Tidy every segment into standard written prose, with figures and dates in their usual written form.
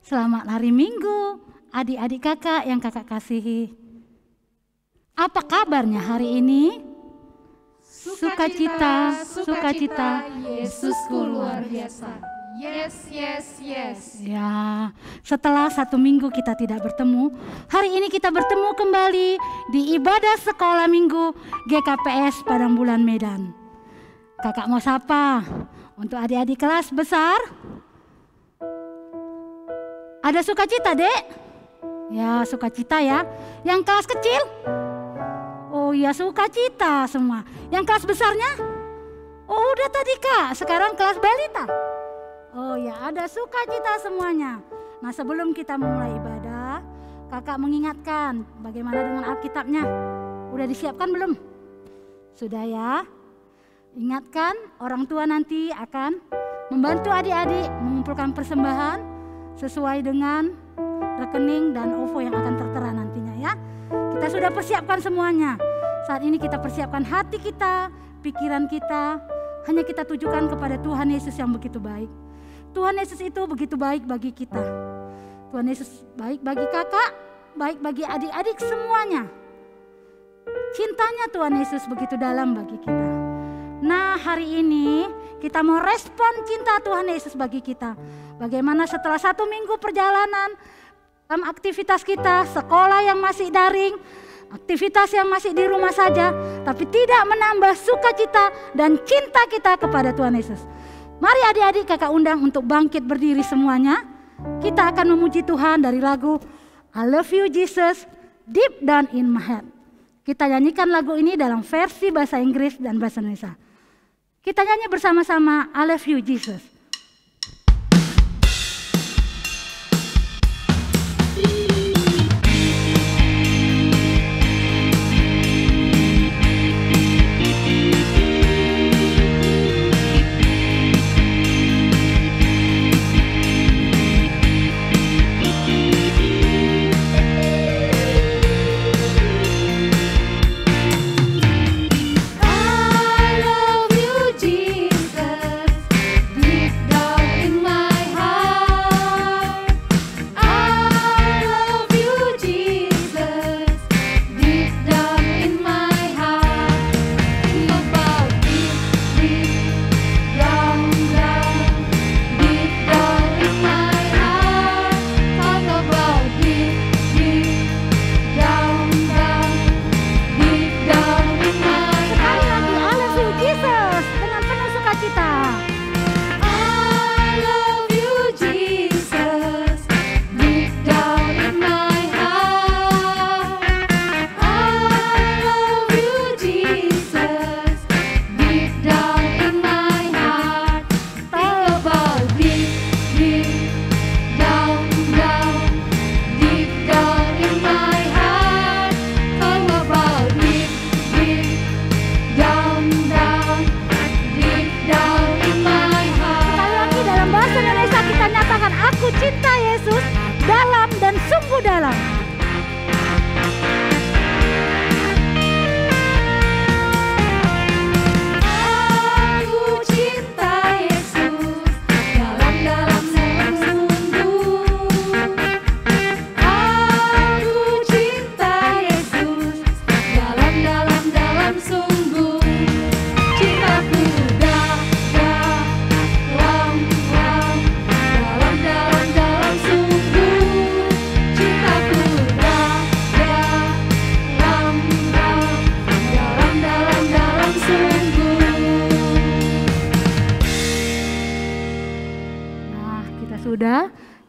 Selamat hari Minggu, adik-adik kakak yang kakak kasihi. Apa kabarnya hari ini? Sukacita, sukacita, Yesusku luar biasa. Yes, yes, yes. Ya, setelah 1 minggu kita tidak bertemu, hari ini kita bertemu kembali di ibadah sekolah minggu GKPS Padang Bulan Medan. Kakak mau sapa untuk adik-adik kelas besar. Ada sukacita, Dek? Ya, sukacita ya. Yang kelas kecil? Oh ya, sukacita semua. Yang kelas besarnya? Oh udah tadi Kak, sekarang kelas balita. Oh ya, ada sukacita semuanya. Nah, sebelum kita memulai ibadah, kakak mengingatkan bagaimana dengan Alkitabnya. Udah disiapkan belum? Sudah ya. Ingatkan, orang tua nanti akan membantu adik-adik mengumpulkan persembahan sesuai dengan rekening dan OVO yang akan tertera nantinya ya. Kita sudah persiapkan semuanya. Saat ini kita persiapkan hati kita, pikiran kita, hanya kita tujukan kepada Tuhan Yesus yang begitu baik. Tuhan Yesus itu begitu baik bagi kita. Tuhan Yesus baik bagi kakak, baik bagi adik-adik semuanya. Cintanya Tuhan Yesus begitu dalam bagi kita. Nah, hari ini kita mau respon cinta Tuhan Yesus bagi kita. Bagaimana setelah 1 minggu perjalanan dalam aktivitas kita, sekolah yang masih daring, aktivitas yang masih di rumah saja, tapi tidak menambah sukacita dan cinta kita kepada Tuhan Yesus. Mari adik-adik kakak undang untuk bangkit berdiri semuanya. Kita akan memuji Tuhan dari lagu I Love You Jesus, Deep Down in My Heart. Kita nyanyikan lagu ini dalam versi bahasa Inggris dan bahasa Indonesia. Kita nyanyi bersama-sama I Love You Jesus.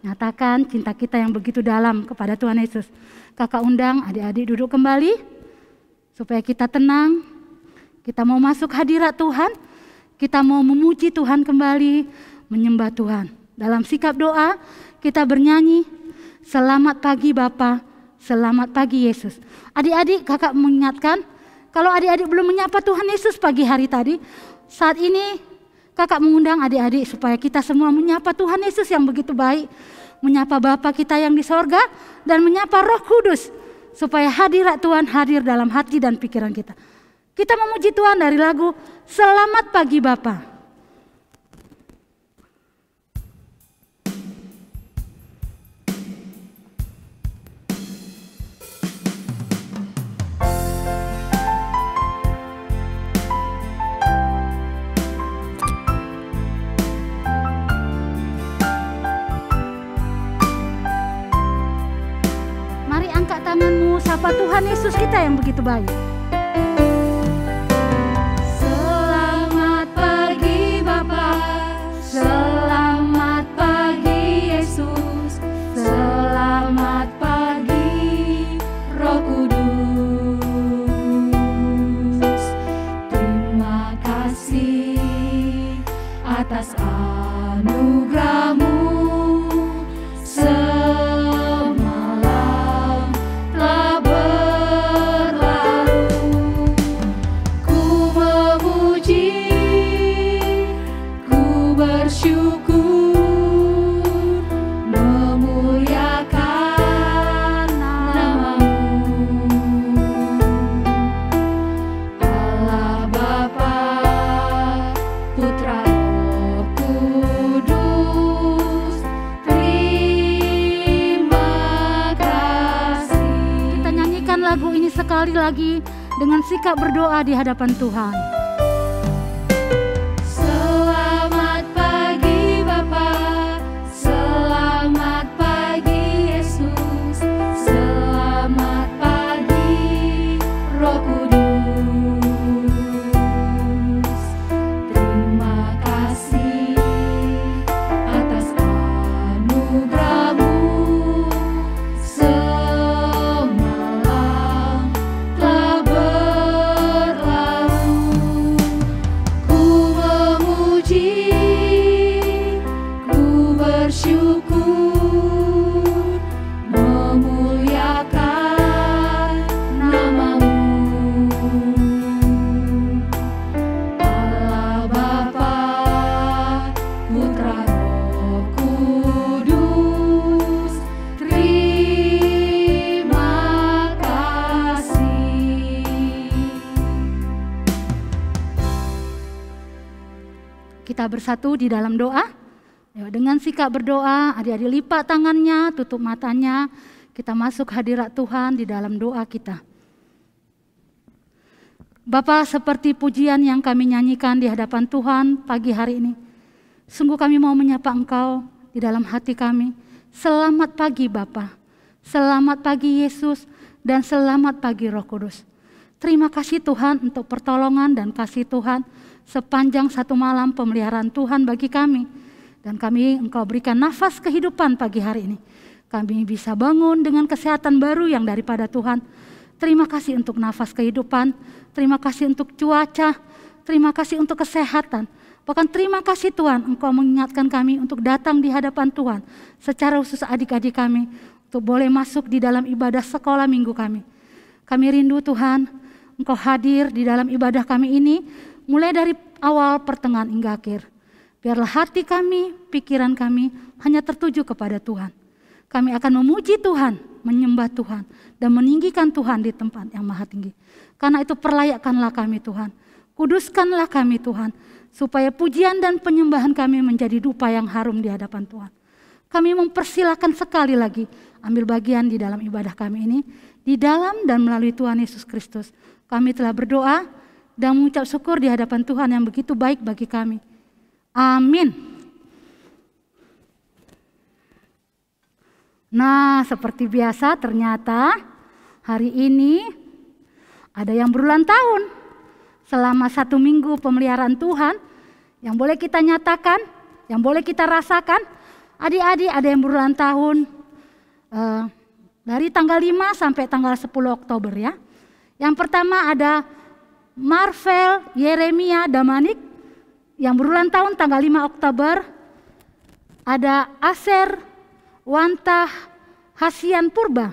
Nyatakan cinta kita yang begitu dalam kepada Tuhan Yesus. Kakak undang adik-adik duduk kembali supaya kita tenang. Kita mau masuk hadirat Tuhan. Kita mau memuji Tuhan kembali, menyembah Tuhan. Dalam sikap doa kita bernyanyi, selamat pagi Bapa, selamat pagi Yesus. Adik-adik kakak mengingatkan, kalau adik-adik belum menyapa Tuhan Yesus pagi hari tadi, saat ini kakak mengundang adik-adik supaya kita semua menyapa Tuhan Yesus yang begitu baik, menyapa Bapa kita yang di sorga, dan menyapa Roh Kudus supaya hadirat Tuhan hadir dalam hati dan pikiran kita. Kita memuji Tuhan dari lagu Selamat Pagi Bapa. Tuhan Yesus kita yang begitu baik. Selamat pagi Bapa, selamat pagi Yesus, selamat pagi Roh Kudus. Terima kasih atas anugerah-Mu. Semalam telah berlalu, ku memuji, ku bersyukur, memuliakan nama-Mu. Allah Bapa, Putra, Roh Kudus, terima kasih. Kita nyanyikan lagu ini sekali lagi dengan sikap berdoa di hadapan Tuhan. Selamat pagi Bapa, selamat pagi Yesus, selamat pagi Roh Kudus. Terima kasih atas anugerah-Mu. Semalam telah berlalu, ku memuji, ku bersyukur, memuliakan nama-Mu. Allah Bapa, Putra, Roh Kudus, terima kasih. Kita bersatu di dalam doa. Ya, dengan sikap berdoa, adik-adik lipat tangannya, tutup matanya. Kita masuk hadirat Tuhan di dalam doa kita. Bapa, seperti pujian yang kami nyanyikan di hadapan Tuhan pagi hari ini, sungguh kami mau menyapa Engkau di dalam hati kami. Selamat pagi Bapa, selamat pagi Yesus, dan selamat pagi Roh Kudus. Terima kasih Tuhan untuk pertolongan dan kasih Tuhan sepanjang satu malam pemeliharaan Tuhan bagi kami. Dan kami Engkau berikan nafas kehidupan pagi hari ini. Kami bisa bangun dengan kesehatan baru yang daripada Tuhan. Terima kasih untuk nafas kehidupan, terima kasih untuk cuaca, terima kasih untuk kesehatan. Bahkan terima kasih Tuhan Engkau mengingatkan kami untuk datang di hadapan Tuhan. Secara khusus adik-adik kami untuk boleh masuk di dalam ibadah sekolah minggu kami. Kami rindu Tuhan Engkau hadir di dalam ibadah kami ini mulai dari awal, pertengahan hingga akhir. Biarlah hati kami, pikiran kami hanya tertuju kepada Tuhan. Kami akan memuji Tuhan, menyembah Tuhan, dan meninggikan Tuhan di tempat yang maha tinggi. Karena itu perlayakkanlah kami Tuhan, kuduskanlah kami Tuhan, supaya pujian dan penyembahan kami menjadi dupa yang harum di hadapan Tuhan. Kami mempersilahkan sekali lagi ambil bagian di dalam ibadah kami ini, di dalam dan melalui Tuhan Yesus Kristus. Kami telah berdoa dan mengucap syukur di hadapan Tuhan yang begitu baik bagi kami. Amin. Nah, seperti biasa ternyata hari ini ada yang berulang tahun. Selama 1 minggu pemeliharaan Tuhan, yang boleh kita nyatakan, yang boleh kita rasakan, adik-adik ada yang berulang tahun dari tanggal 5 sampai tanggal 10 Oktober ya. Yang pertama ada Marvel Yeremia Damanik yang berulang tahun tanggal 5 Oktober. Ada Aser Wantah Hasian Purba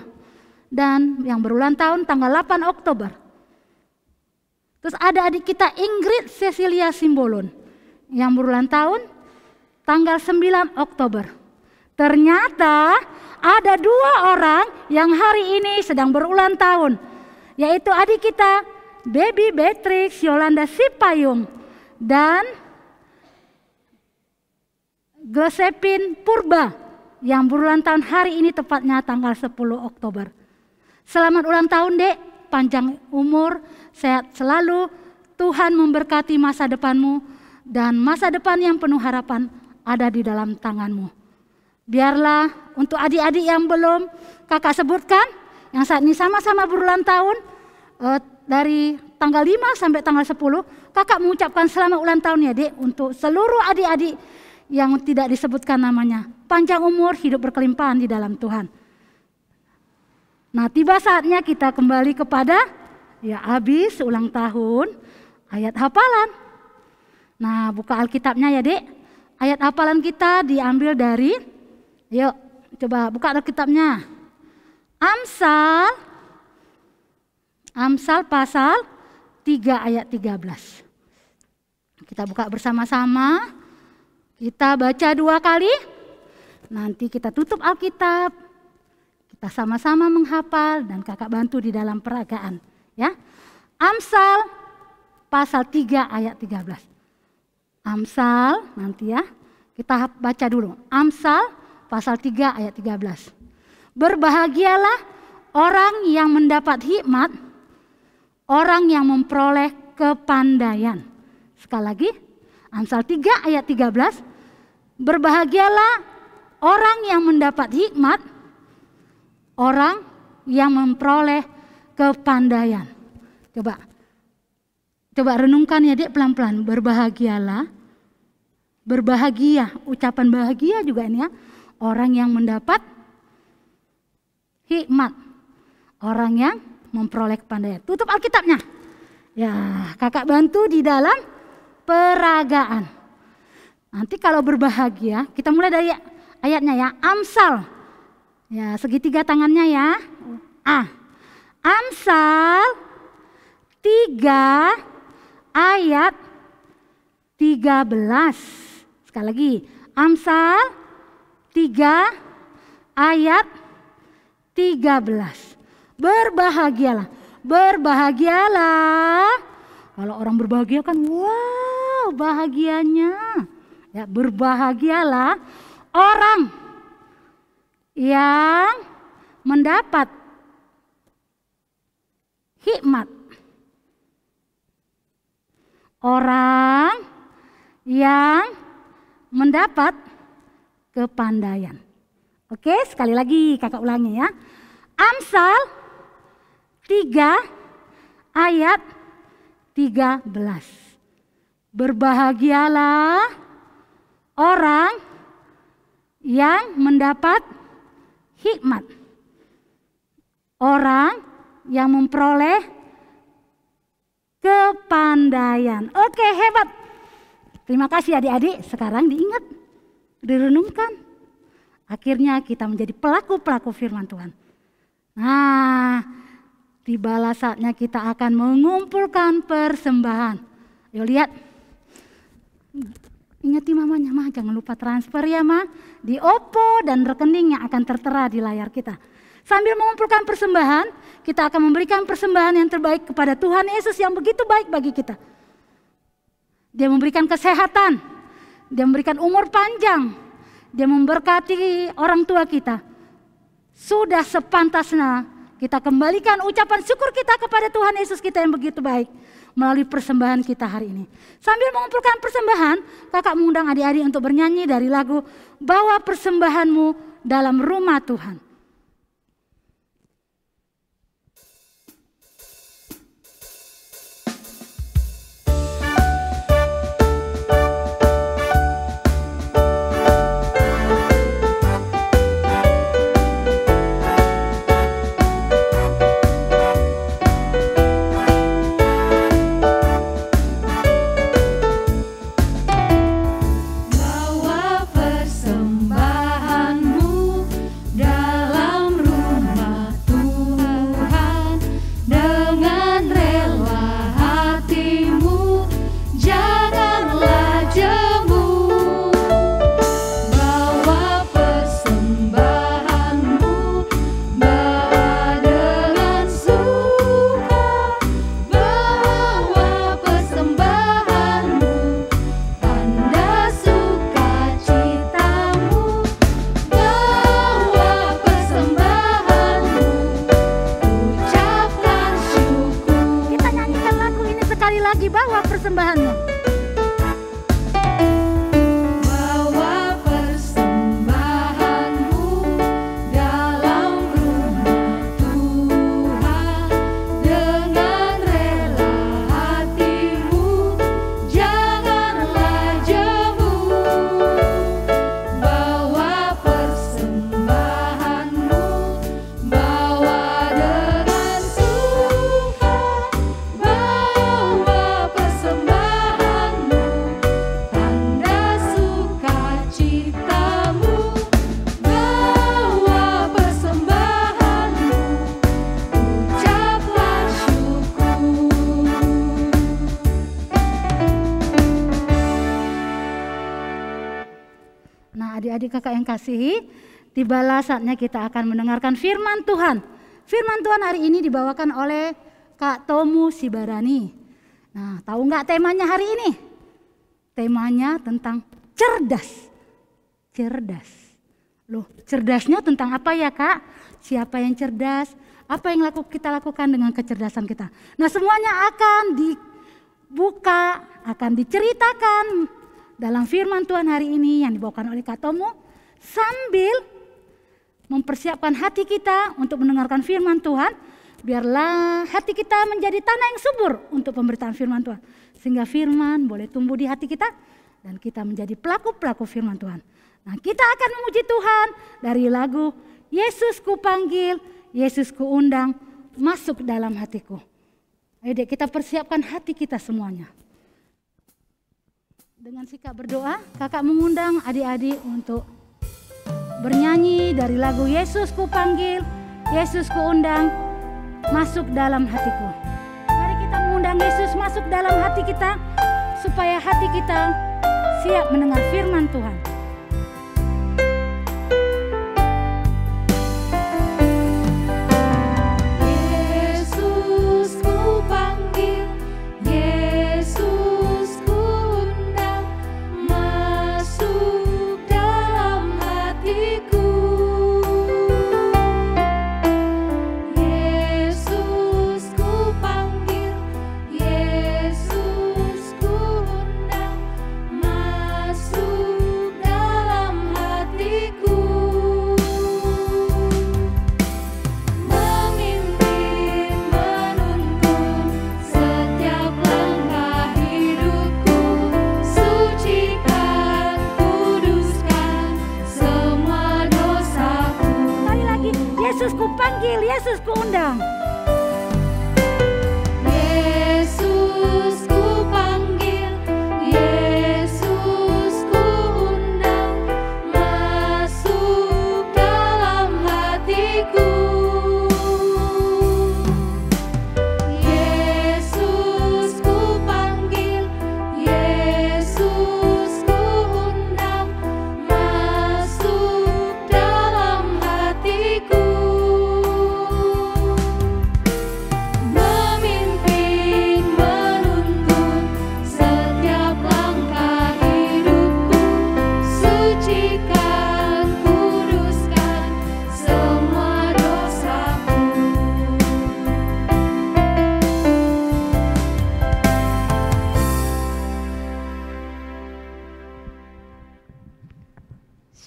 dan yang berulang tahun tanggal 8 Oktober. Terus ada adik kita Ingrid Cecilia Simbolon yang berulang tahun tanggal 9 Oktober. Ternyata ada 2 orang yang hari ini sedang berulang tahun, yaitu adik kita Baby Beatrix Yolanda Sipayung dan Glesepin Purba yang berulang tahun hari ini tepatnya tanggal 10 Oktober. Selamat ulang tahun Dek, panjang umur, sehat selalu, Tuhan memberkati masa depanmu dan masa depan yang penuh harapan ada di dalam tanganmu. Biarlah untuk adik-adik yang belum kakak sebutkan, yang saat ini sama-sama berulang tahun, dari tanggal 5 sampai tanggal 10, kakak mengucapkan selamat ulang tahun ya Dek, untuk seluruh adik-adik yang tidak disebutkan namanya. Panjang umur, hidup berkelimpahan di dalam Tuhan. Nah, tiba saatnya kita kembali kepada ya habis ulang tahun, ayat hafalan. Nah, buka Alkitabnya ya Dek. Ayat hafalan kita diambil dari, yuk coba buka Alkitabnya. Amsal pasal 3 ayat 13. Kita buka bersama-sama. Kita baca 2 kali. Nanti kita tutup Alkitab. Kita sama-sama menghafal dan kakak bantu di dalam peragaan. Ya. Amsal pasal 3 ayat 13. Amsal nanti ya. Kita baca dulu. Amsal pasal 3 ayat 13. Berbahagialah orang yang mendapat hikmat, orang yang memperoleh kepandaian. Sekali lagi, Amsal 3 ayat 13. Berbahagialah orang yang mendapat hikmat, orang yang memperoleh kepandaian. Coba renungkan ya Dek pelan-pelan. Berbahagia, ucapan bahagia juga ini ya. Orang yang mendapat hikmat, orang yang memperoleh kepandaian. Tutup Alkitabnya. Ya, kakak bantu di dalam peragaan. Nanti kalau berbahagia, kita mulai dari ayatnya ya. Amsal. Ya, segitiga tangannya ya. Amsal 3 ayat 13. Sekali lagi. Amsal 3 ayat 13. Berbahagialah. Kalau orang berbahagia kan wow bahagianya. Ya, berbahagialah orang yang mendapat hikmat. Orang yang mendapat kepandaian. Oke, sekali lagi kakak ulangi ya. Amsal 3 ayat 13. Berbahagialah orang yang mendapat hikmat. Orang yang memperoleh kepandaian. Oke, hebat. Terima kasih adik-adik. Sekarang diingat, direnungkan. Akhirnya kita menjadi pelaku-pelaku firman Tuhan. Nah, tibalah saatnya kita akan mengumpulkan persembahan. Yuk lihat. Ingati mamanya, Ma, jangan lupa transfer ya, Ma. Di OPPO dan rekening yang akan tertera di layar kita. Sambil mengumpulkan persembahan, kita akan memberikan persembahan yang terbaik kepada Tuhan Yesus yang begitu baik bagi kita. Dia memberikan kesehatan, Dia memberikan umur panjang, Dia memberkati orang tua kita. Sudah sepantasnya kita kembalikan ucapan syukur kita kepada Tuhan Yesus kita yang begitu baik melalui persembahan kita hari ini. Sambil mengumpulkan persembahan, kakak mengundang adik-adik untuk bernyanyi dari lagu Bawa Persembahanmu Dalam Rumah Tuhan. Bawa persembahanmu dalam rumah Tuhan. adik-adik kakak yang kasihi, tibalah saatnya kita akan mendengarkan firman Tuhan. Firman Tuhan hari ini dibawakan oleh Kak Tomu Sibarani. Nah, tahu nggak temanya hari ini? Temanya tentang cerdas. Cerdas. Loh, cerdasnya tentang apa ya Kak? Siapa yang cerdas? Apa yang kita lakukan dengan kecerdasan kita? Nah, semuanya akan dibuka, akan diceritakan dalam firman Tuhan hari ini yang dibawakan oleh Kak Tomu, sambil mempersiapkan hati kita untuk mendengarkan firman Tuhan. Biarlah hati kita menjadi tanah yang subur untuk pemberitaan firman Tuhan, sehingga firman boleh tumbuh di hati kita dan kita menjadi pelaku-pelaku firman Tuhan. Nah, kita akan memuji Tuhan dari lagu Yesus ku panggil, Yesus ku undang, masuk dalam hatiku. Ayo dek, kita persiapkan hati kita semuanya. Dengan sikap berdoa, kakak mengundang adik-adik untuk bernyanyi dari lagu Yesus ku panggil, Yesus ku undang, masuk dalam hatiku. Mari kita mengundang Yesus masuk dalam hati kita, supaya hati kita siap mendengar firman Tuhan. Yesus ku panggil, Yesus ku undang. Yesus ku panggil, Yesus ku undang, masuk dalam hatiku. Yesus ku panggil, Yesus ku undang, masuk dalam hatiku.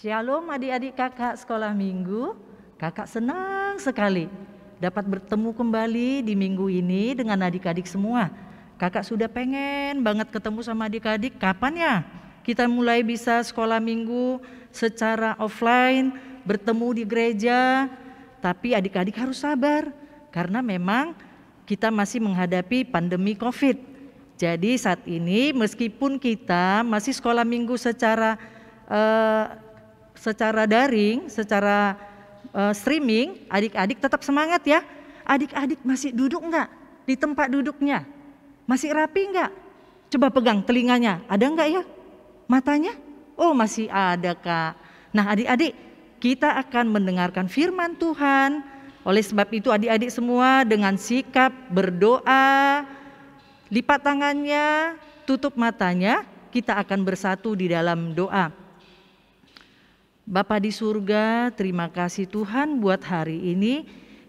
Shalom adik-adik kakak sekolah minggu. Kakak senang sekali dapat bertemu kembali di minggu ini dengan adik-adik semua. Kakak sudah pengen banget ketemu sama adik-adik. Kapan ya kita mulai bisa sekolah minggu secara offline, bertemu di gereja? Tapi adik-adik harus sabar karena memang kita masih menghadapi pandemi COVID. Jadi saat ini meskipun kita masih sekolah minggu secara daring, secara streaming, adik-adik tetap semangat ya. Adik-adik masih duduk enggak di tempat duduknya? Masih rapi enggak? Coba pegang telinganya, ada enggak ya? Matanya? Oh masih ada Kak. Nah adik-adik, kita akan mendengarkan firman Tuhan. Oleh sebab itu adik-adik semua dengan sikap berdoa, lipat tangannya, tutup matanya, kita akan bersatu di dalam doa. Bapa di surga, terima kasih Tuhan buat hari ini.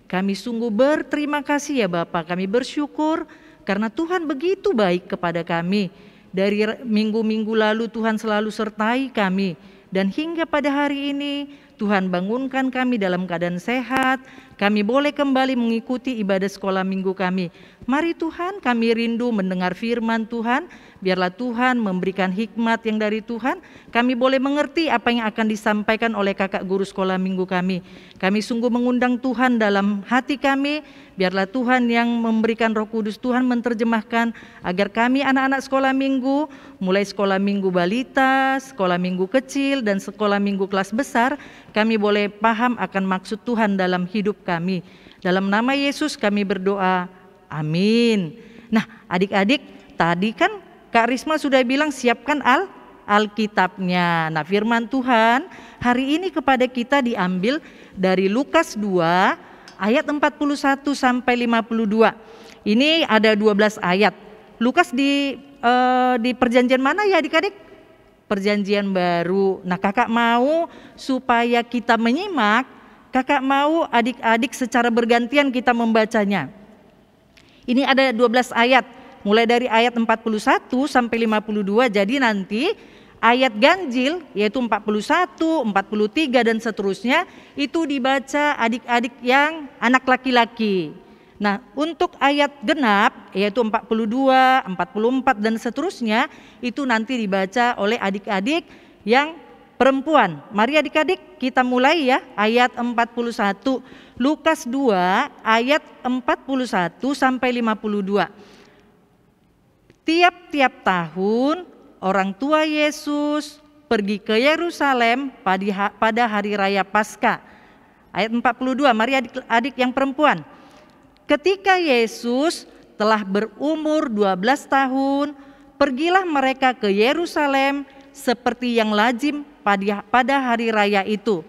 Kami sungguh berterima kasih ya Bapa, kami bersyukur karena Tuhan begitu baik kepada kami. Dari minggu-minggu lalu Tuhan selalu sertai kami. Dan hingga pada hari ini Tuhan bangunkan kami dalam keadaan sehat. Kami boleh kembali mengikuti ibadah sekolah minggu kami. Mari Tuhan, kami rindu mendengar firman Tuhan. Biarlah Tuhan memberikan hikmat yang dari Tuhan. Kami boleh mengerti apa yang akan disampaikan oleh kakak guru sekolah minggu kami. Kami sungguh mengundang Tuhan dalam hati kami. Biarlah Tuhan yang memberikan Roh Kudus, Tuhan menerjemahkan agar kami anak-anak sekolah minggu, mulai sekolah minggu balita, sekolah minggu kecil, dan sekolah minggu kelas besar, kami boleh paham akan maksud Tuhan dalam hidup kami. Dalam nama Yesus kami berdoa, amin. Nah adik-adik, tadi kan Kak Risma sudah bilang siapkan Alkitabnya. Nah, firman Tuhan hari ini kepada kita diambil dari Lukas 2 ayat 41 sampai 52. Ini ada 12 ayat. Lukas di perjanjian mana ya adik-adik? Perjanjian baru. Nah, kakak mau supaya kita menyimak, kakak mau adik-adik secara bergantian kita membacanya. Ini ada 12 ayat, mulai dari ayat 41 sampai 52. Jadi nanti ayat ganjil yaitu 41, 43 dan seterusnya itu dibaca adik-adik yang anak laki-laki. Nah, untuk ayat genap yaitu 42, 44 dan seterusnya itu nanti dibaca oleh adik-adik yang perempuan. Mari adik-adik kita mulai ya, ayat 41. Lukas 2 ayat 41 sampai 52. Tiap-tiap tahun orang tua Yesus pergi ke Yerusalem pada hari raya Paskah. Ayat 42, mari adik-adik yang perempuan. Ketika Yesus telah berumur 12 tahun, pergilah mereka ke Yerusalem seperti yang lazim pada hari raya itu.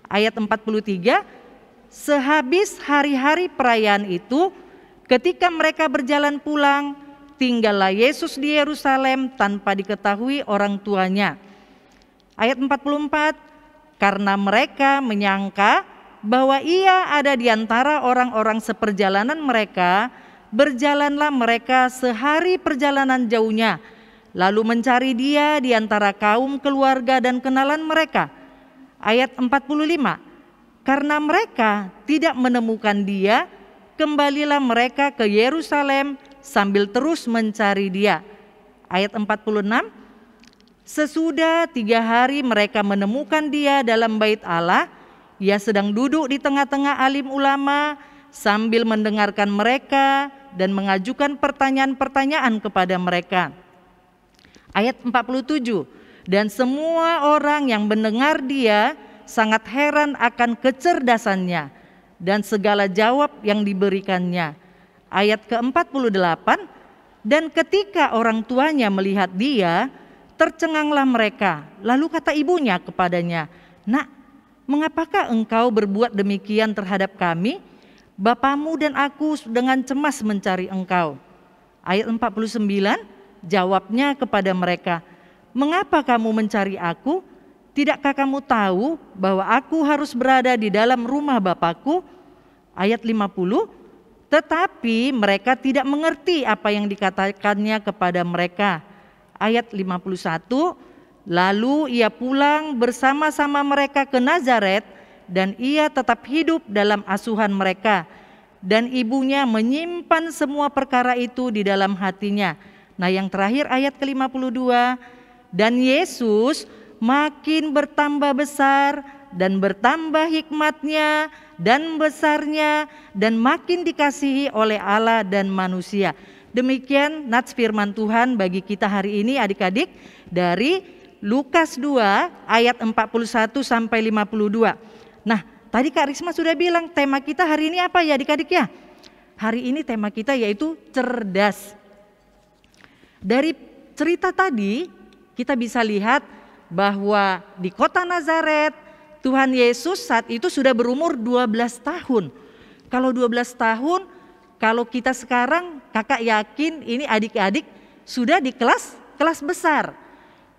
Ayat 43, sehabis hari-hari perayaan itu, ketika mereka berjalan pulang, tinggallah Yesus di Yerusalem tanpa diketahui orang tuanya. Ayat 44, karena mereka menyangka bahwa ia ada di antara orang-orang seperjalanan mereka, berjalanlah mereka sehari perjalanan jauhnya, lalu mencari dia di antara kaum keluarga dan kenalan mereka. Ayat 45, karena mereka tidak menemukan dia, kembalilah mereka ke Yerusalem sambil terus mencari dia. Ayat 46, sesudah 3 hari mereka menemukan dia dalam bait Allah. Ia sedang duduk di tengah-tengah alim ulama sambil mendengarkan mereka dan mengajukan pertanyaan-pertanyaan kepada mereka. Ayat 47, dan semua orang yang mendengar dia sangat heran akan kecerdasannya dan segala jawab yang diberikannya. Ayat ke-48, dan ketika orang tuanya melihat dia, tercenganglah mereka. Lalu kata ibunya kepadanya, "Nak, mengapakah engkau berbuat demikian terhadap kami? Bapamu dan aku dengan cemas mencari engkau." Ayat 49, jawabnya kepada mereka, "Mengapa kamu mencari aku? Tidakkah kamu tahu bahwa aku harus berada di dalam rumah Bapakku?" Ayat 50, tetapi mereka tidak mengerti apa yang dikatakannya kepada mereka. Ayat 51, lalu ia pulang bersama-sama mereka ke Nazaret dan ia tetap hidup dalam asuhan mereka. Dan ibunya menyimpan semua perkara itu di dalam hatinya. Nah, yang terakhir ayat ke-52, dan Yesus makin bertambah besar dan bertambah hikmatnya dan besarnya dan makin dikasihi oleh Allah dan manusia. Demikian nats firman Tuhan bagi kita hari ini adik-adik dari Lukas 2 ayat 41 sampai 52. Nah, tadi Kak Risma sudah bilang tema kita hari ini apa ya adik-adik ya? Hari ini tema kita yaitu cerdas. Dari cerita tadi kita bisa lihat bahwa di kota Nazaret Tuhan Yesus saat itu sudah berumur 12 tahun. Kalau 12 tahun, kalau kita sekarang kakak yakin ini adik-adik sudah di kelas besar.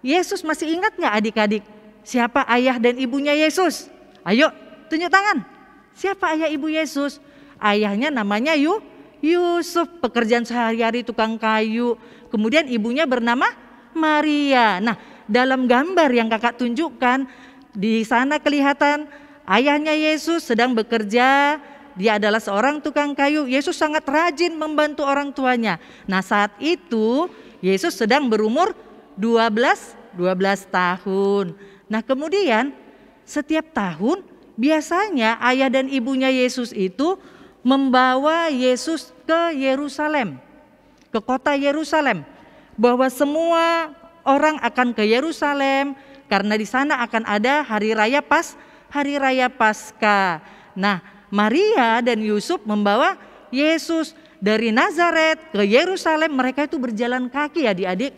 Yesus masih ingat gak adik-adik siapa ayah dan ibunya Yesus? Ayo tunjuk tangan. Siapa ayah ibu Yesus? Ayahnya namanya Yusuf, pekerjaan sehari-hari tukang kayu. Kemudian ibunya bernama Maria. Nah, dalam gambar yang kakak tunjukkan, di sana kelihatan ayahnya Yesus sedang bekerja. Dia adalah seorang tukang kayu. Yesus sangat rajin membantu orang tuanya. Nah, saat itu Yesus sedang berumur 12 tahun. Nah, kemudian setiap tahun biasanya ayah dan ibunya Yesus itu membawa Yesus ke Yerusalem, ke kota Yerusalem, bahwa semua orang akan ke Yerusalem karena di sana akan ada hari raya Paskah. Nah, Maria dan Yusuf membawa Yesus dari Nazaret ke Yerusalem. Mereka itu berjalan kaki adik-adik,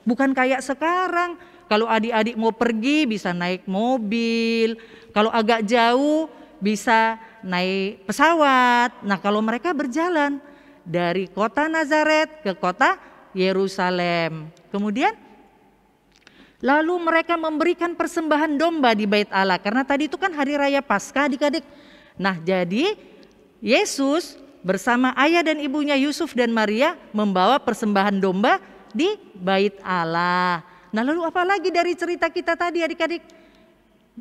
Bukan kayak sekarang. Kalau adik-adik mau pergi bisa naik mobil. Kalau agak jauh bisa naik pesawat. Nah, kalau mereka berjalan dari kota Nazaret ke kota Yerusalem. Kemudian lalu mereka memberikan persembahan domba di Bait Allah. Karena tadi itu kan hari raya Paskah adik-adik. Nah, jadi Yesus bersama ayah dan ibunya Yusuf dan Maria membawa persembahan domba di Bait Allah. Nah, lalu apa lagi dari cerita kita tadi adik-adik?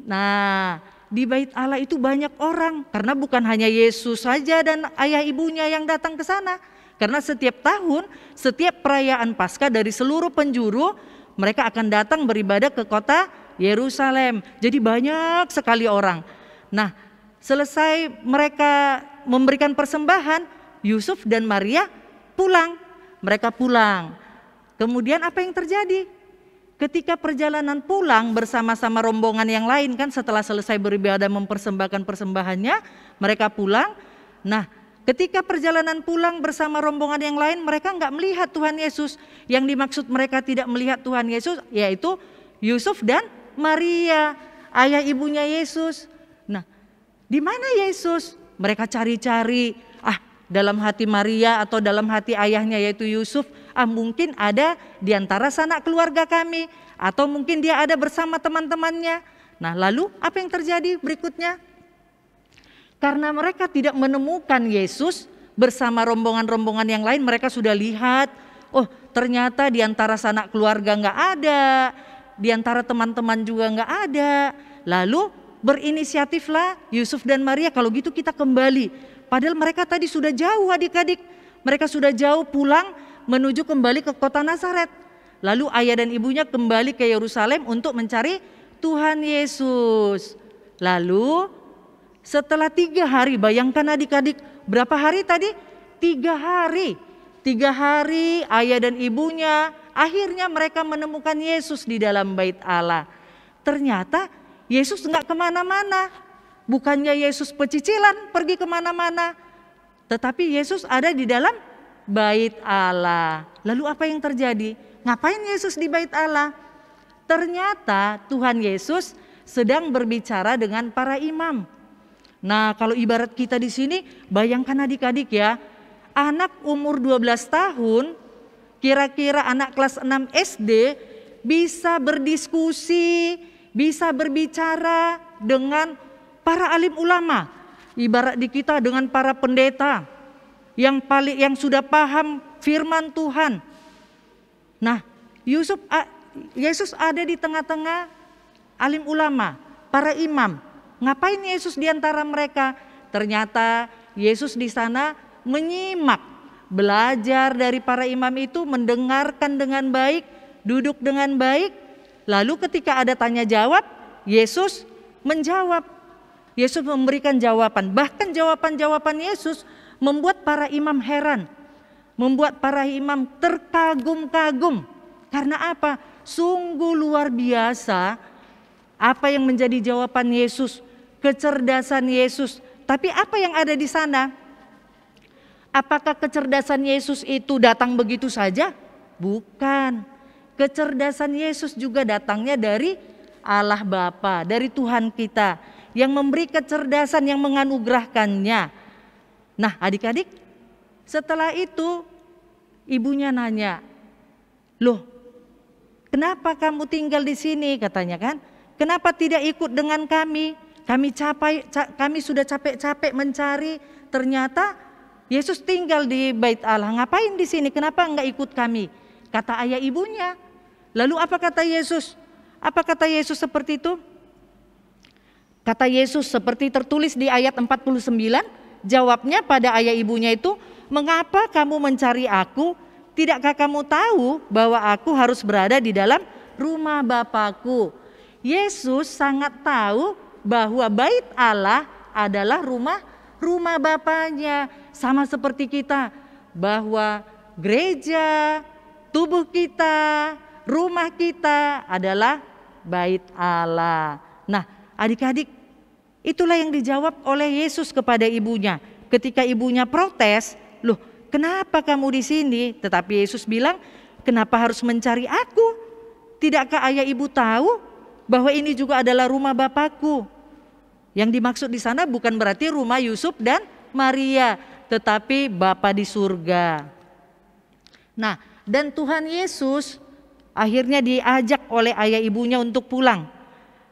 Nah, di Bait Allah itu banyak orang, karena bukan hanya Yesus saja dan ayah ibunya yang datang ke sana. Karena setiap tahun, setiap perayaan Paskah dari seluruh penjuru, mereka akan datang beribadah ke kota Yerusalem. Jadi banyak sekali orang. Nah, selesai mereka memberikan persembahan, Yusuf dan Maria pulang. Mereka pulang. Kemudian apa yang terjadi? Ketika perjalanan pulang bersama-sama rombongan yang lain, kan setelah selesai beribadah mempersembahkan persembahannya, mereka pulang. Nah, ketika perjalanan pulang bersama rombongan yang lain, mereka nggak melihat Tuhan Yesus. Yang dimaksud mereka tidak melihat Tuhan Yesus yaitu Yusuf dan Maria, ayah ibunya Yesus. Nah, di mana Yesus? Mereka cari-cari, dalam hati Maria atau dalam hati ayahnya yaitu Yusuf, mungkin ada di antara sanak keluarga kami, atau mungkin dia ada bersama teman-temannya. Nah, lalu apa yang terjadi berikutnya? Karena mereka tidak menemukan Yesus bersama rombongan-rombongan yang lain, mereka sudah lihat, ternyata di antara sanak keluarga nggak ada, di antara teman-teman juga nggak ada. Lalu berinisiatiflah Yusuf dan Maria, kalau gitu kita kembali. Padahal mereka tadi sudah jauh adik-adik, mereka sudah jauh pulang menuju kembali ke kota Nazaret. Lalu ayah dan ibunya kembali ke Yerusalem untuk mencari Tuhan Yesus. Lalu setelah 3 hari, bayangkan adik-adik, berapa hari tadi? 3 hari. 3 hari ayah dan ibunya, akhirnya mereka menemukan Yesus di dalam Bait Allah. Ternyata Yesus enggak kemana-mana. Bukannya Yesus pecicilan pergi kemana-mana, tetapi Yesus ada di dalam Bait Allah. Lalu apa yang terjadi? Ngapain Yesus di Bait Allah? Ternyata Tuhan Yesus sedang berbicara dengan para imam. Nah, kalau ibarat kita di sini, bayangkan adik-adik ya, anak umur 12 tahun, kira-kira anak kelas 6 SD bisa berdiskusi, bisa berbicara dengan para alim ulama, ibarat di kita dengan para pendeta yang sudah paham firman Tuhan. Nah, Yesus ada di tengah-tengah alim ulama, para imam. Ngapain Yesus di antara mereka? Ternyata Yesus di sana menyimak, belajar dari para imam itu, mendengarkan dengan baik, duduk dengan baik. Lalu ketika ada tanya jawab, Yesus menjawab. Yesus memberikan jawaban, bahkan jawaban-jawaban Yesus membuat para imam heran, membuat para imam terkagum-kagum. Karena apa? Sungguh luar biasa apa yang menjadi jawaban Yesus, kecerdasan Yesus. Tapi apa yang ada di sana? Apakah kecerdasan Yesus itu datang begitu saja? Bukan. Kecerdasan Yesus juga datangnya dari Allah Bapa, dari Tuhan kita, yang memberi kecerdasan, yang menganugerahkannya. Nah adik-adik, setelah itu ibunya nanya, loh kenapa kamu tinggal di sini, katanya kan? Kenapa tidak ikut dengan kami? Kami sudah capek-capek mencari, ternyata Yesus tinggal di Bait Allah. Ngapain di sini? Kenapa enggak ikut kami? Kata ayah ibunya. Lalu apa kata Yesus? Apa kata Yesus seperti itu? Kata Yesus seperti tertulis di ayat 49, jawabnya pada ayah ibunya itu, mengapa kamu mencari aku? Tidakkah kamu tahu bahwa aku harus berada di dalam rumah Bapakku? Yesus sangat tahu bahwa Bait Allah adalah rumah Bapaknya. Sama seperti kita, bahwa gereja, tubuh kita, rumah kita adalah Bait Allah. Nah adik-adik, itulah yang dijawab oleh Yesus kepada ibunya. Ketika ibunya protes, loh kenapa kamu di sini? Tetapi Yesus bilang, kenapa harus mencari aku? tidakkah ayah ibu tahu bahwa ini juga adalah rumah Bapakku? Yang dimaksud di sana bukan berarti rumah Yusuf dan Maria, tetapi Bapa di surga. Nah, dan Tuhan Yesus akhirnya diajak oleh ayah ibunya untuk pulang.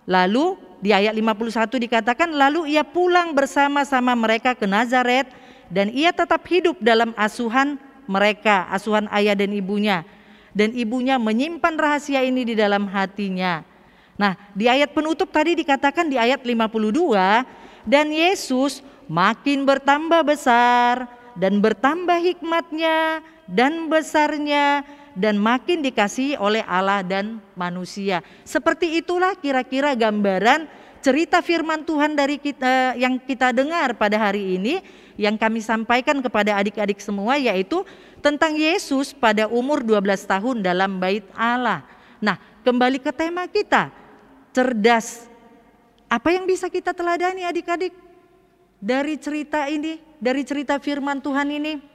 Lalu di ayat 51 dikatakan, lalu ia pulang bersama-sama mereka ke Nazaret, dan ia tetap hidup dalam asuhan mereka, asuhan ayah dan ibunya. Dan ibunya menyimpan rahasia ini di dalam hatinya. Nah, di ayat penutup tadi dikatakan di ayat 52, dan Yesus makin bertambah besar dan bertambah hikmatnya dan besarnya, dan makin dikasihi oleh Allah dan manusia. Seperti itulah kira-kira gambaran cerita firman Tuhan dari kita yang kita dengar pada hari ini, yang kami sampaikan kepada adik-adik semua, yaitu tentang Yesus pada umur 12 tahun dalam bait Allah. Nah, kembali ke tema kita, cerdas. Apa yang bisa kita teladani adik-adik dari cerita ini, dari cerita firman Tuhan ini?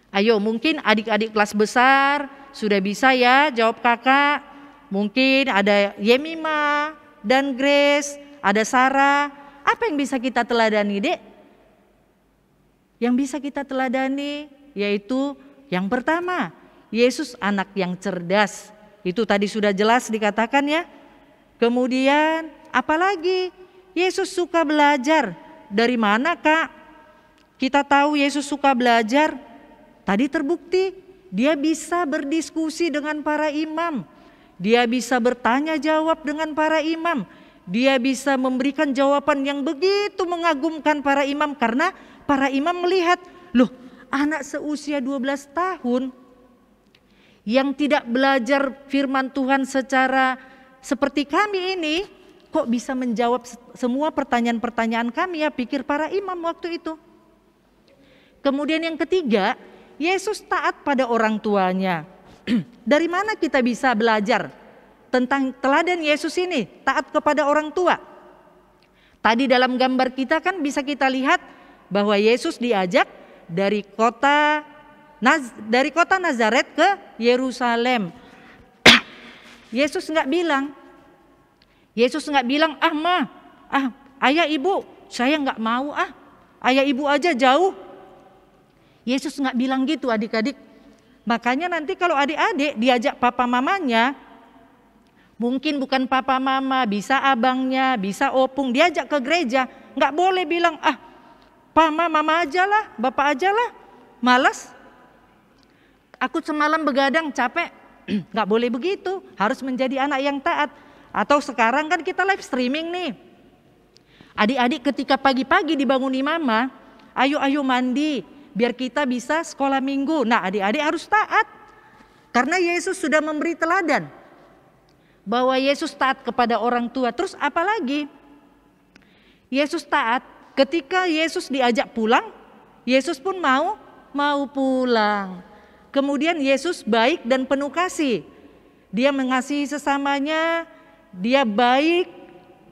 Ayo, mungkin adik-adik kelas besar sudah bisa ya jawab kakak. Mungkin ada Yemima dan Grace, ada Sarah. Apa yang bisa kita teladani, Dek? Yang bisa kita teladani yaitu yang pertama, Yesus anak yang cerdas. Itu tadi sudah jelas dikatakan ya. Kemudian apalagi? Yesus suka belajar. Dari mana, Kak? Kita tahu Yesus suka belajar. Tadi terbukti dia bisa berdiskusi dengan para imam. Dia bisa bertanya jawab dengan para imam. Dia bisa memberikan jawaban yang begitu mengagumkan para imam, karena para imam melihat, loh, anak seusia 12 tahun yang tidak belajar firman Tuhan secara seperti kami ini, kok bisa menjawab semua pertanyaan-pertanyaan kami, ya pikir para imam waktu itu. Kemudian yang ketiga, Yesus taat pada orang tuanya. Dari mana kita bisa belajar tentang teladan Yesus ini, taat kepada orang tua? Tadi dalam gambar kita kan bisa kita lihat bahwa Yesus diajak dari kota Nazaret ke Yerusalem. Yesus nggak bilang, ayah ibu, saya nggak mau ayah ibu aja jauh. Yesus nggak bilang gitu adik-adik. Makanya nanti kalau adik-adik diajak papa mamanya, mungkin bukan papa mama, bisa abangnya, bisa opung, diajak ke gereja, nggak boleh bilang mama aja lah, bapak aja lah, malas. Aku semalam begadang capek. Nggak boleh begitu, harus menjadi anak yang taat. Atau sekarang kan kita live streaming nih. Adik-adik ketika pagi-pagi dibangunin mama, ayo mandi biar kita bisa sekolah minggu. Nah, adik-adik harus taat. Karena Yesus sudah memberi teladan bahwa Yesus taat kepada orang tua. Terus apalagi? Yesus taat ketika Yesus diajak pulang, Yesus pun mau pulang. Kemudian Yesus baik dan penuh kasih. Dia mengasihi sesamanya, dia baik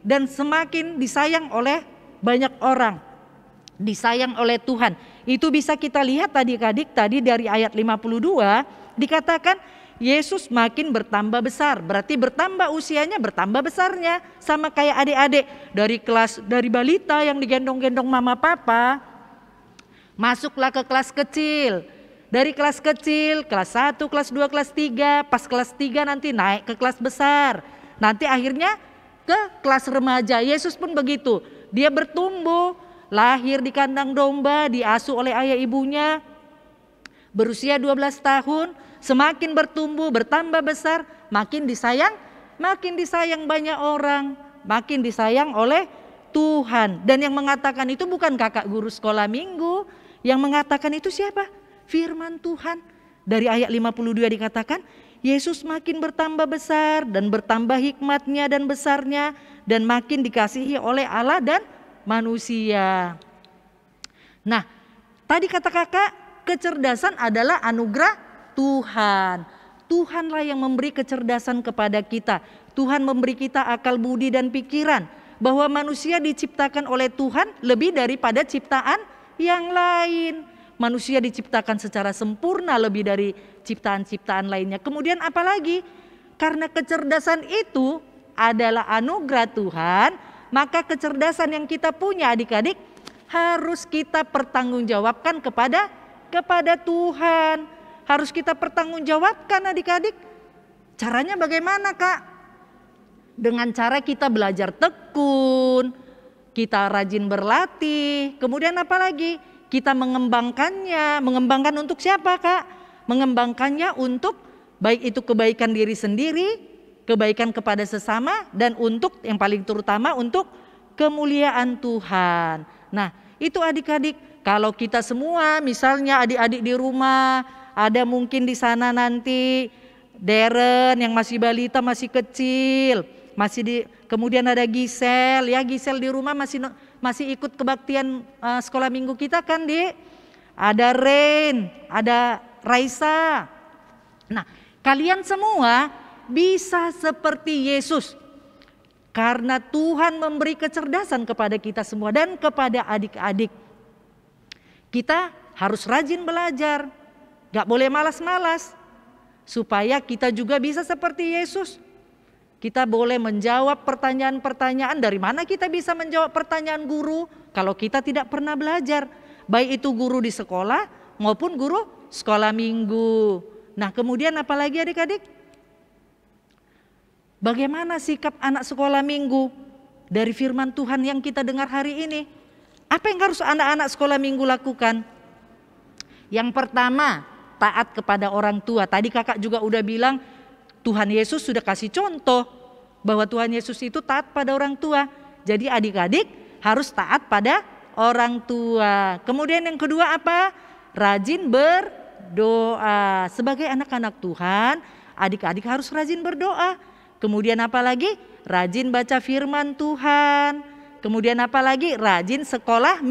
dan semakin disayang oleh banyak orang. Disayang oleh Tuhan. Itu bisa kita lihat adik-adik tadi dari ayat 52 dikatakan Yesus makin bertambah besar. Berarti bertambah usianya, bertambah besarnya. Sama kayak adik-adik dari balita yang digendong-gendong mama papa, masuklah ke kelas kecil. Dari kelas kecil, kelas 1, kelas 2, kelas 3, pas kelas 3 nanti naik ke kelas besar. Nanti akhirnya ke kelas remaja. Yesus pun begitu. Dia bertumbuh, lahir di kandang domba, diasuh oleh ayah ibunya. Berusia 12 tahun, semakin bertumbuh, bertambah besar, makin disayang banyak orang, makin disayang oleh Tuhan. Dan yang mengatakan itu bukan kakak guru sekolah minggu, yang mengatakan itu siapa? Firman Tuhan. Dari ayat 52 dikatakan, Yesus makin bertambah besar dan bertambah hikmatnya dan besarnya, dan makin dikasihi oleh Allah dan manusia. Nah, tadi kata kakak, kecerdasan adalah anugerah Tuhan. Tuhanlah yang memberi kecerdasan kepada kita. Tuhan memberi kita akal budi dan pikiran, bahwa manusia diciptakan oleh Tuhan lebih daripada ciptaan yang lain. Manusia diciptakan secara sempurna lebih dari ciptaan-ciptaan lainnya. Kemudian apalagi? Karena kecerdasan itu adalah anugerah Tuhan, maka kecerdasan yang kita punya adik-adik harus kita pertanggungjawabkan kepada Tuhan. Harus kita pertanggungjawabkan adik-adik. Caranya bagaimana, Kak? Dengan cara kita belajar tekun, kita rajin berlatih, kemudian apa lagi? Kita mengembangkannya. Mengembangkan untuk siapa, Kak? Mengembangkannya untuk baik itu kebaikan diri sendiri, kebaikan kepada sesama, dan untuk yang paling terutama untuk kemuliaan Tuhan. Nah, itu adik-adik, kalau kita semua misalnya adik-adik di rumah, ada mungkin di sana nanti Darren yang masih balita, masih kecil, kemudian ada Gisel, ya Gisel di rumah masih ikut kebaktian sekolah minggu kita kan, Dik? Ada Rain, ada Raisa. Nah, kalian semua bisa seperti Yesus. Karena Tuhan memberi kecerdasan kepada kita semua dan kepada adik-adik. Kita harus rajin belajar, gak boleh malas-malas. Supaya kita juga bisa seperti Yesus. Kita boleh menjawab pertanyaan-pertanyaan. Dari mana kita bisa menjawab pertanyaan guru kalau kita tidak pernah belajar? Baik itu guru di sekolah maupun guru sekolah minggu. Nah, kemudian apa lagi adik-adik? Bagaimana sikap anak sekolah minggu dari firman Tuhan yang kita dengar hari ini? Apa yang harus anak-anak sekolah minggu lakukan? Yang pertama, taat kepada orang tua. Tadi kakak juga udah bilang Tuhan Yesus sudah kasih contoh bahwa Tuhan Yesus itu taat pada orang tua. Jadi adik-adik harus taat pada orang tua. Kemudian yang kedua apa? Rajin berdoa. Sebagai anak-anak Tuhan, adik-adik harus rajin berdoa. Kemudian apa lagi? Rajin baca firman Tuhan. Kemudian apa lagi? Rajin sekolah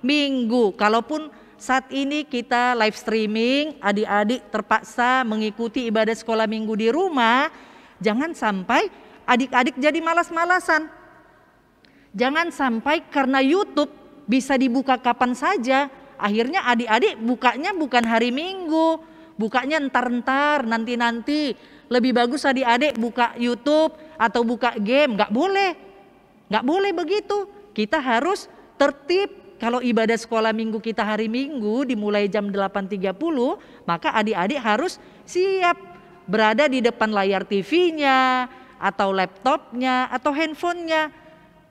minggu. Kalaupun saat ini kita live streaming, adik-adik terpaksa mengikuti ibadah sekolah minggu di rumah. Jangan sampai adik-adik jadi malas-malasan. Jangan sampai karena YouTube bisa dibuka kapan saja, akhirnya adik-adik bukanya bukan hari Minggu, bukanya entar-entar, nanti-nanti. Lebih bagus adik-adik buka YouTube atau buka game, nggak boleh begitu. Kita harus tertib. Kalau ibadah sekolah minggu kita hari Minggu dimulai jam 8.30, maka adik-adik harus siap berada di depan layar TV-nya atau laptopnya atau handphonenya.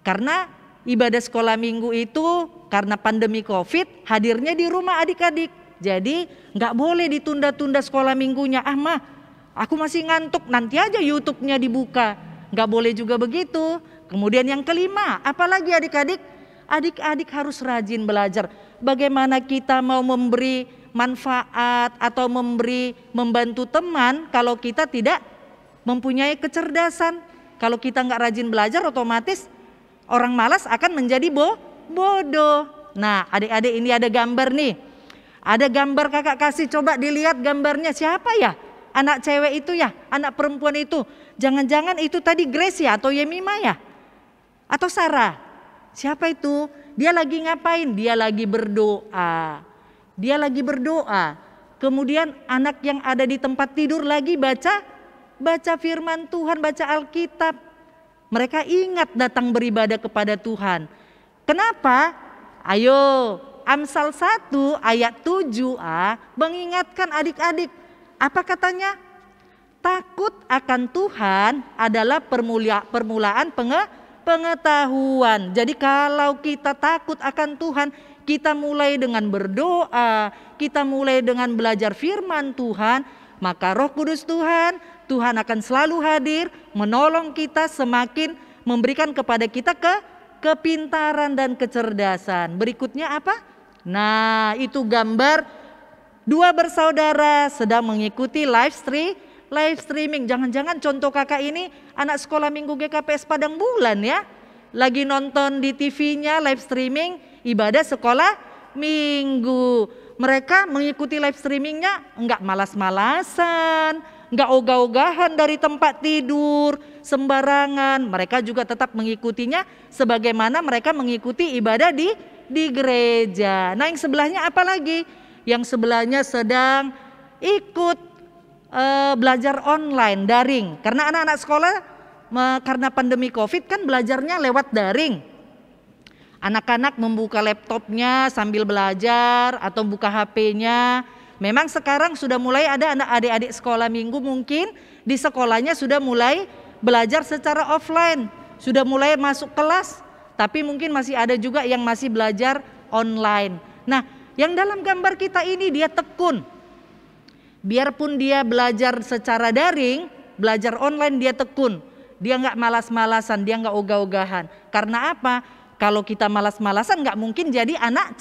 Karena ibadah sekolah minggu itu karena pandemi COVID hadirnya di rumah adik-adik. Jadi nggak boleh ditunda-tunda sekolah minggunya. Mah, aku masih ngantuk, nanti aja YouTube-nya dibuka. Nggak boleh juga begitu. Kemudian yang kelima, apalagi adik-adik? Adik-adik harus rajin belajar. Bagaimana kita mau memberi manfaat atau membantu teman kalau kita tidak mempunyai kecerdasan. Kalau kita nggak rajin belajar, otomatis orang malas akan menjadi bodoh. Nah, adik-adik ini ada gambar nih. Ada gambar kakak kasih, coba dilihat gambarnya. Siapa ya? Anak cewek itu ya? Anak perempuan itu? Jangan-jangan itu tadi Grace ya? Atau Yemima ya? Atau Sarah? Siapa itu? Dia lagi ngapain? Dia lagi berdoa. Kemudian anak yang ada di tempat tidur lagi baca firman Tuhan, baca Alkitab. Mereka ingat datang beribadah kepada Tuhan. Kenapa? Ayo, Amsal 1 ayat 7a mengingatkan adik-adik. Apa katanya? Takut akan Tuhan adalah permulaan pengetahuan. Jadi kalau kita takut akan Tuhan, kita mulai dengan berdoa, kita mulai dengan belajar firman Tuhan, maka Roh Kudus Tuhan akan selalu hadir, menolong kita, semakin memberikan kepada kita kepintaran dan kecerdasan. Berikutnya apa? Nah, itu gambar dua bersaudara sedang mengikuti live streaming. Jangan-jangan contoh kakak ini anak sekolah minggu GKPS Padang Bulan ya. Lagi nonton di TV-nya live streaming ibadah sekolah minggu. Mereka mengikuti live streamingnya enggak malas-malasan, enggak ogah-ogahan dari tempat tidur sembarangan. Mereka juga tetap mengikutinya sebagaimana mereka mengikuti ibadah di gereja. Nah, yang sebelahnya apa lagi? Yang sebelahnya sedang ikut belajar online, daring. Karena anak-anak sekolah karena pandemi COVID kan belajarnya lewat daring. Anak-anak membuka laptopnya sambil belajar atau buka HP-nya. Memang sekarang sudah mulai ada anak adik-adik sekolah minggu mungkin di sekolahnya sudah mulai belajar secara offline. Sudah mulai masuk kelas, tapi mungkin masih ada juga yang masih belajar online. Nah, yang dalam gambar kita ini dia tekun. Biarpun dia belajar secara daring, belajar online dia tekun. Dia nggak malas-malasan, dia nggak ogah-ogahan. Karena apa? Kalau kita malas-malasan nggak mungkin jadi anak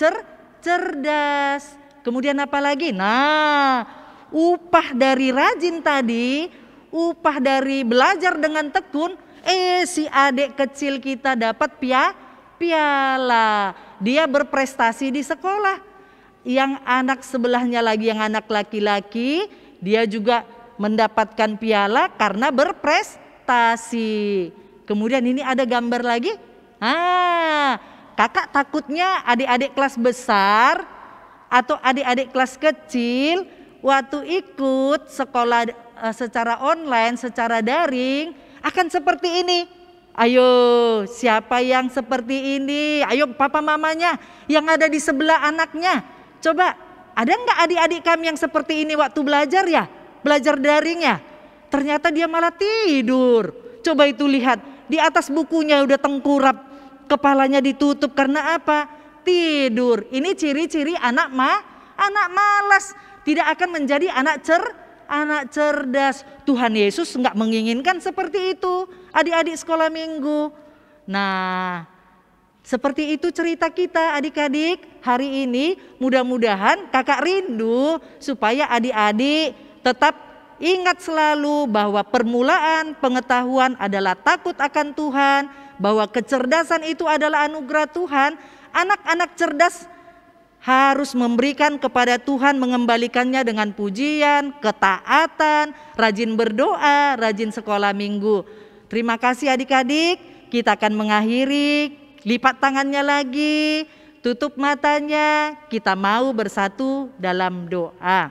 cerdas. Kemudian apa lagi? Nah, upah dari rajin tadi, upah dari belajar dengan tekun, si adik kecil kita dapat piala. Dia berprestasi di sekolah. Yang anak sebelahnya lagi, yang anak laki-laki, dia juga mendapatkan piala karena berprestasi. Kemudian ini ada gambar lagi. Kakak takutnya adik-adik kelas besar atau adik-adik kelas kecil waktu ikut sekolah secara online, secara daring akan seperti ini. Ayo, siapa yang seperti ini? Ayo papa mamanya yang ada di sebelah anaknya. Coba, ada nggak adik-adik kami yang seperti ini waktu belajar ya? Belajar daring ya? Ternyata dia malah tidur. Coba itu lihat, di atas bukunya udah tengkurap, kepalanya ditutup karena apa? Tidur. Ini ciri-ciri anak malas, tidak akan menjadi anak cerdas. Tuhan Yesus nggak menginginkan seperti itu adik-adik sekolah minggu. Nah, seperti itu cerita kita adik-adik hari ini. Mudah-mudahan kakak rindu supaya adik-adik tetap ingat selalu bahwa permulaan pengetahuan adalah takut akan Tuhan, bahwa kecerdasan itu adalah anugerah Tuhan. Anak-anak cerdas harus memberikan kepada Tuhan, mengembalikannya dengan pujian, ketaatan, rajin berdoa, rajin sekolah minggu. Terima kasih adik-adik, kita akan mengakhiri, lipat tangannya lagi, tutup matanya, kita mau bersatu dalam doa.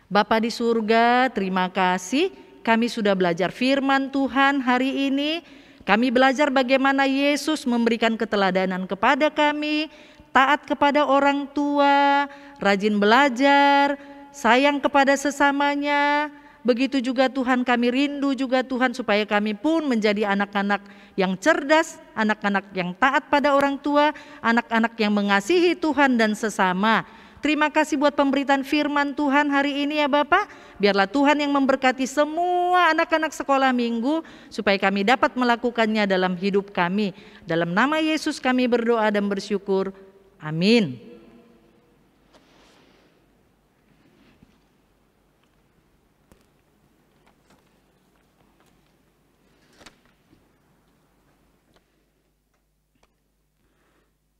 Bapa di surga, terima kasih kami sudah belajar firman Tuhan hari ini. Kami belajar bagaimana Yesus memberikan keteladanan kepada kami, taat kepada orang tua, rajin belajar, sayang kepada sesamanya. Begitu juga Tuhan, kami rindu juga Tuhan supaya kami pun menjadi anak-anak yang cerdas, anak-anak yang taat pada orang tua, anak-anak yang mengasihi Tuhan dan sesama. Terima kasih buat pemberitaan firman Tuhan hari ini ya Bapak. Biarlah Tuhan yang memberkati semua anak-anak sekolah minggu supaya kami dapat melakukannya dalam hidup kami. Dalam nama Yesus kami berdoa dan bersyukur. Amin.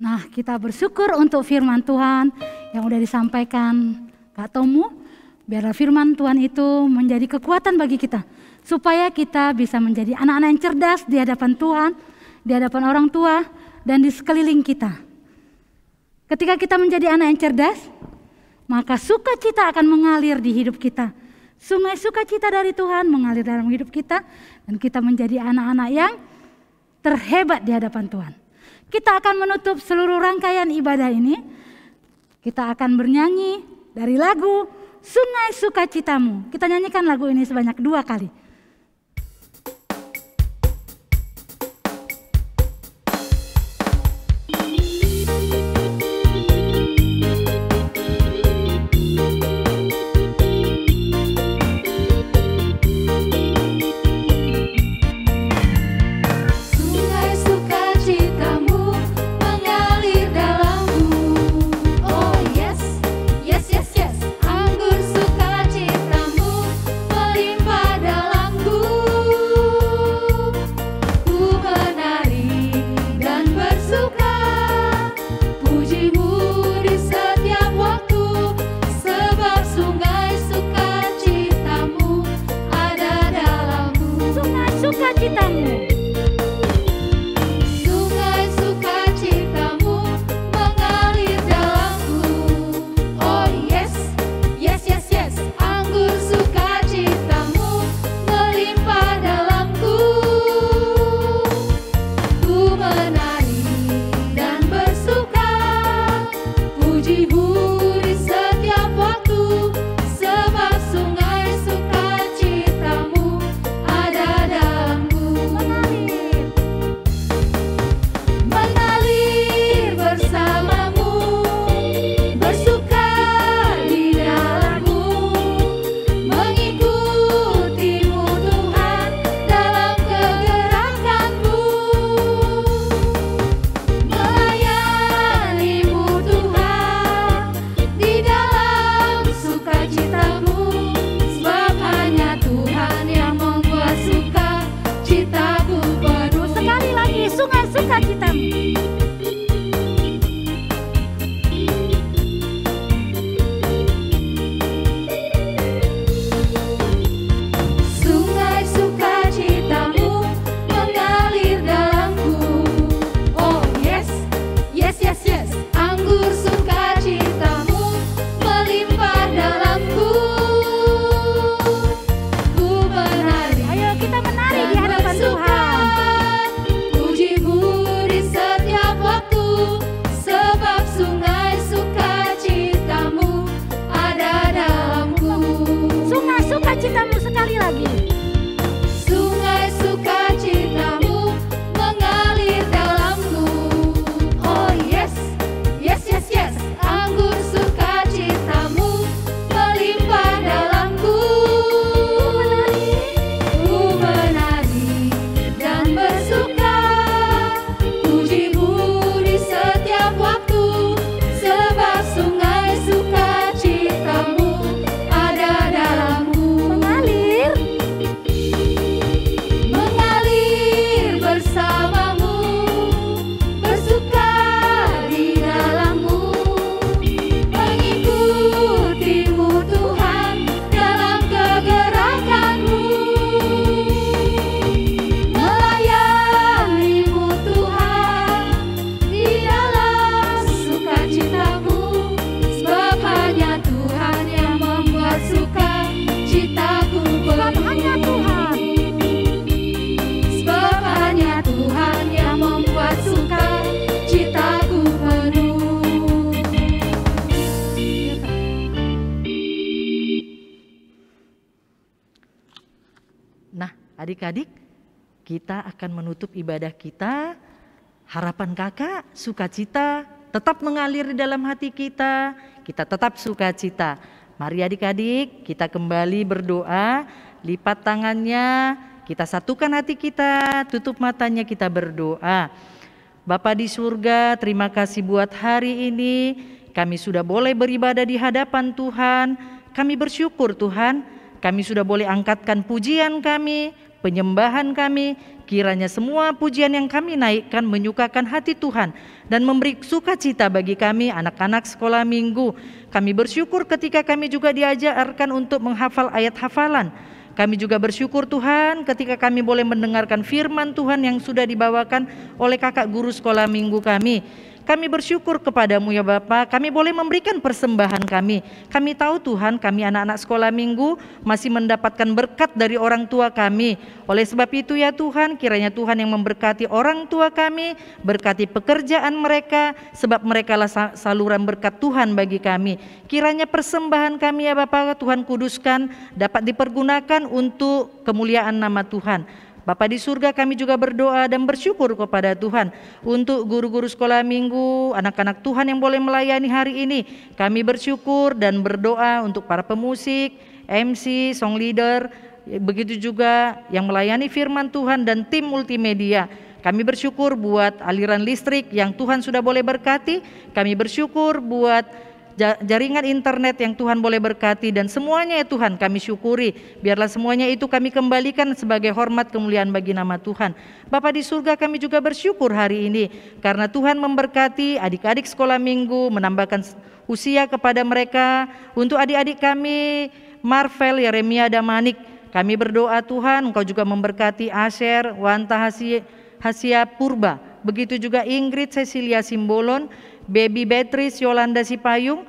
Nah, kita bersyukur untuk firman Tuhan yang udah disampaikan Kak Tomu. Biarlah firman Tuhan itu menjadi kekuatan bagi kita, supaya kita bisa menjadi anak-anak yang cerdas di hadapan Tuhan, di hadapan orang tua, dan di sekeliling kita. Ketika kita menjadi anak yang cerdas, maka sukacita akan mengalir di hidup kita. Sungai sukacita dari Tuhan mengalir dalam hidup kita, dan kita menjadi anak-anak yang terhebat di hadapan Tuhan. Kita akan menutup seluruh rangkaian ibadah ini. Kita akan bernyanyi dari lagu Sungai Sukacitamu. Kita nyanyikan lagu ini sebanyak 2 kali. Anggur sukacitamu melimpah dalam Adik-adik, kita akan menutup ibadah kita. Harapan kakak, sukacita tetap mengalir di dalam hati kita. Kita tetap sukacita. Mari adik-adik, kita kembali berdoa. Lipat tangannya, kita satukan hati kita, tutup matanya, kita berdoa. Bapa di surga, terima kasih buat hari ini. Kami sudah boleh beribadah di hadapan Tuhan. Kami bersyukur Tuhan, kami sudah boleh angkatkan pujian kami, penyembahan kami. Kiranya semua pujian yang kami naikkan menyukakan hati Tuhan dan memberi sukacita bagi kami anak-anak sekolah minggu. Kami bersyukur ketika kami juga diajarkan untuk menghafal ayat hafalan. Kami juga bersyukur Tuhan ketika kami boleh mendengarkan firman Tuhan yang sudah dibawakan oleh kakak guru sekolah minggu kami. Kami bersyukur kepadamu ya Bapa, kami boleh memberikan persembahan kami. Kami tahu Tuhan, kami anak-anak sekolah minggu masih mendapatkan berkat dari orang tua kami. Oleh sebab itu ya Tuhan, kiranya Tuhan yang memberkati orang tua kami, berkati pekerjaan mereka, sebab mereka lah saluran berkat Tuhan bagi kami. Kiranya persembahan kami ya Bapa, Tuhan kuduskan, dapat dipergunakan untuk kemuliaan nama Tuhan. Bapa di surga, kami juga berdoa dan bersyukur kepada Tuhan untuk guru-guru sekolah minggu, anak-anak Tuhan yang boleh melayani hari ini. Kami bersyukur dan berdoa untuk para pemusik, MC, song leader, begitu juga yang melayani firman Tuhan dan tim multimedia. Kami bersyukur buat aliran listrik yang Tuhan sudah boleh berkati. Kami bersyukur buat jaringan internet yang Tuhan boleh berkati, dan semuanya ya Tuhan kami syukuri. Biarlah semuanya itu kami kembalikan sebagai hormat kemuliaan bagi nama Tuhan. Bapa di surga, kami juga bersyukur hari ini karena Tuhan memberkati adik-adik sekolah minggu, menambahkan usia kepada mereka. Untuk adik-adik kami Marvel, Yeremia, Damanik, kami berdoa Tuhan Engkau juga memberkati Asher, Wanta Hasia Purba, begitu juga Ingrid Cecilia Simbolon, Baby Beatrice, Yolanda Sipayung,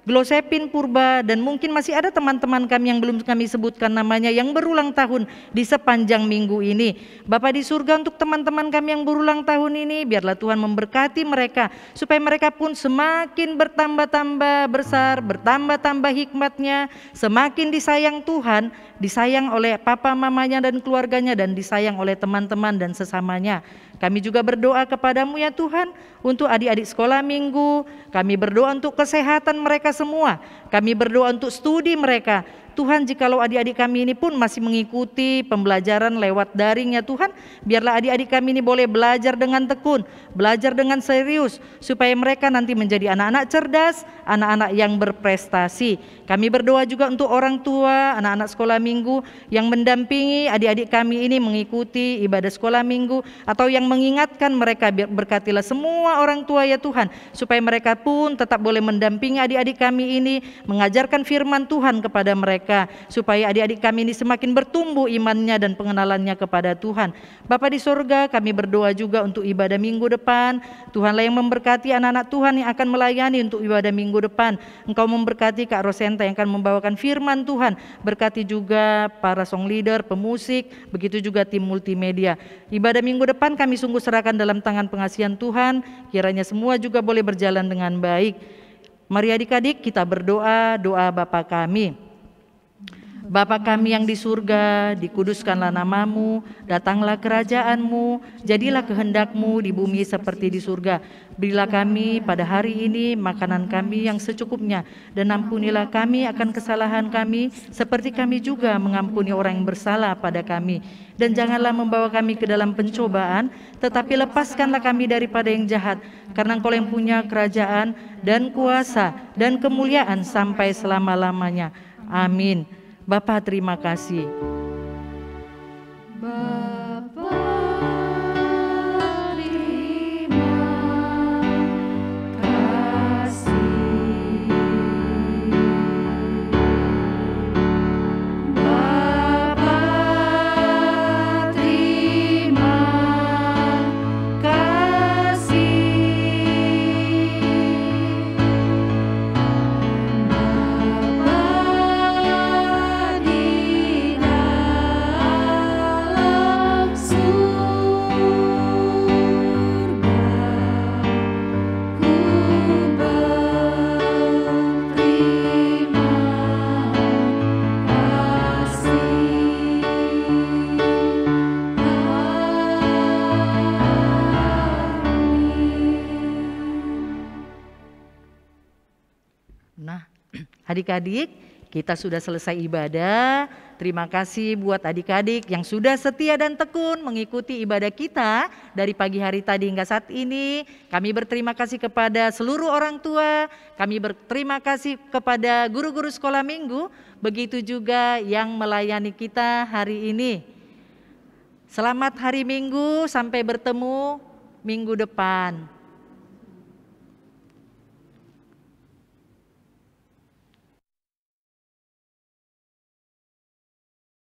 Glosepin Purba, dan mungkin masih ada teman-teman kami yang belum kami sebutkan namanya yang berulang tahun di sepanjang minggu ini. Bapa di surga, untuk teman-teman kami yang berulang tahun ini, biarlah Tuhan memberkati mereka supaya mereka pun semakin bertambah-tambah besar, bertambah-tambah hikmatnya, semakin disayang Tuhan, disayang oleh papa mamanya dan keluarganya, dan disayang oleh teman-teman dan sesamanya. Kami juga berdoa kepadamu ya Tuhan untuk adik-adik sekolah minggu. Kami berdoa untuk kesehatan mereka semua. Kami berdoa untuk studi mereka. Tuhan, jikalau adik-adik kami ini pun masih mengikuti pembelajaran lewat daring ya Tuhan, biarlah adik-adik kami ini boleh belajar dengan tekun, belajar dengan serius, supaya mereka nanti menjadi anak-anak cerdas, anak-anak yang berprestasi. Kami berdoa juga untuk orang tua, anak-anak sekolah minggu yang mendampingi adik-adik kami ini mengikuti ibadah sekolah minggu, atau yang mengingatkan mereka. Berkatilah semua orang tua ya Tuhan, supaya mereka pun tetap boleh mendampingi adik-adik kami ini, mengajarkan firman Tuhan kepada mereka, supaya adik-adik kami ini semakin bertumbuh imannya dan pengenalannya kepada Tuhan. Bapa di surga, kami berdoa juga untuk ibadah minggu depan. Tuhanlah yang memberkati anak-anak Tuhan yang akan melayani untuk ibadah minggu depan. Engkau memberkati Kak Rosenta yang akan membawakan firman Tuhan. Berkati juga para song leader, pemusik, begitu juga tim multimedia. Ibadah minggu depan kami sungguh serahkan dalam tangan pengasihan Tuhan. Kiranya semua juga boleh berjalan dengan baik. Mari adik-adik kita berdoa, doa Bapa kami. Bapa kami yang di surga, dikuduskanlah namamu, datanglah kerajaanmu, jadilah kehendakmu di bumi seperti di surga. Berilah kami pada hari ini makanan kami yang secukupnya, dan ampunilah kami akan kesalahan kami, seperti kami juga mengampuni orang yang bersalah pada kami. Dan janganlah membawa kami ke dalam pencobaan, tetapi lepaskanlah kami daripada yang jahat, karena Engkau yang punya kerajaan dan kuasa dan kemuliaan sampai selama-lamanya. Amin. Bapa, terima kasih. Bapa, terima kasih. Bapa, terima kasih. Bapa di dalam Adik-adik, kita sudah selesai ibadah. Terima kasih buat adik-adik yang sudah setia dan tekun mengikuti ibadah kita dari pagi hari tadi hingga saat ini. Kami berterima kasih kepada seluruh orang tua, kami berterima kasih kepada guru-guru sekolah minggu, begitu juga yang melayani kita hari ini. Selamat hari Minggu, sampai bertemu minggu depan.